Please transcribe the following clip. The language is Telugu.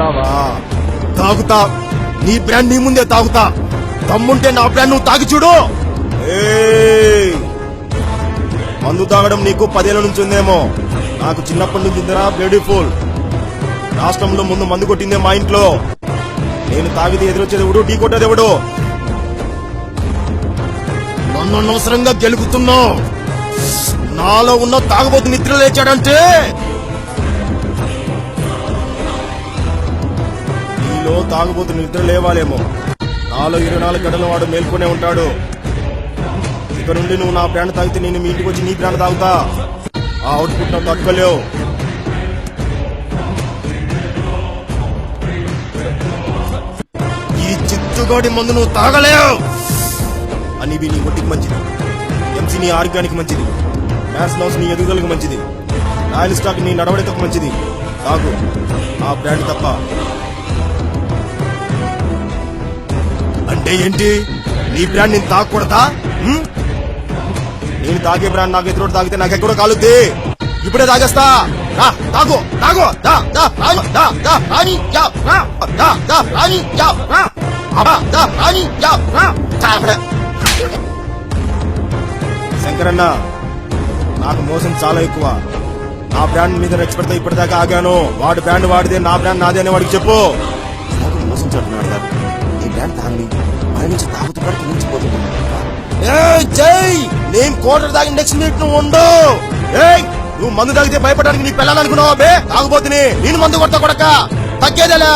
తాగుతావా? తాగుతా. నీ బ్రాండ్ నీ ముందే తాగుతా. దమ్ముంటే నా బ్రాండ్ నువ్వు తాగి చూడు. మందు తాగడం నీకు 10 ఏళ్ల నుంచి ఉందేమో. నాకు చిన్నప్పటి నుంచి ఉందిరా బ్యూటిఫుల్. రాష్ట్రంలో ముందు మందు కొట్టిందే మా ఇంట్లో. నేను తాగితే ఎదురొచ్చేది ఎవడు, ఢీ కొట్టేది ఎవడు? నన్ను అనవసరంగా గెలుగుతున్నావు. నాలో ఉన్న తాగబోతు నిద్ర లేచాడంటే నీలో తాగబోతు నిద్ర లేవాలేమో. నాలో 24 గంటల వాడు మేల్కొనే ఉంటాడు. ఇక నుండి నువ్వు నా బ్రాండ్ తాగితే నేను మీ ఇంటికి వచ్చి నీ బ్రాండ్ తాగుతా. ఆ అవుట్పుట్ నాకు తట్టుకోలేవు. ఈ చిత్తుగాడి మందు నువ్వు తాగలేవు. అనివి నీ ఒంటికి మంచిది, ఎంసీ నీ ఆరోగ్యానికి మంచిది, మ్యాథ్స్ నౌస్ నీ ఎదుగుదలకు మంచిది, రాయల్ స్టాక్ నీ నడవడికకు మంచిది. తాగు ఆ బ్రాండ్ తప్ప. అంటే ఏంటి? నీ బ్రాండ్ నేను తాగకూడదా? నేను తాగే బ్రాండ్ నాకు ఎదురు తాగితే నాకెక్కడో కాలుద్ది. ఇప్పుడే తాగేస్తా. తాగు తాగు. శంకరన్న, నాకు మోసం చాలా ఎక్కువ. నా బ్రాండ్ మీద రెచ్చిపెడితే ఇప్పటిదాకా ఆగాను. వాడి బ్రాండ్ వాడిదే, నా బ్రాండ్ నాదే అని వాడికి చెప్పు. మోసం చెప్తున్నాడు కదా. ఈ బ్రాండ్ తాగని వాడి నుంచి తాగుతున్నాడు, మించిపోతుంది. జై, నేను కోటర్ తాగిన నెక్స్ట్ మినిట్ నువ్వు ఉండు. నువ్వు మందు తాగితే భయపడడానికి నీ పిల్లలనుకున్నావా? తాగుబోతుని నేను మందు కొడతా కొడక. తగ్గేదేలా.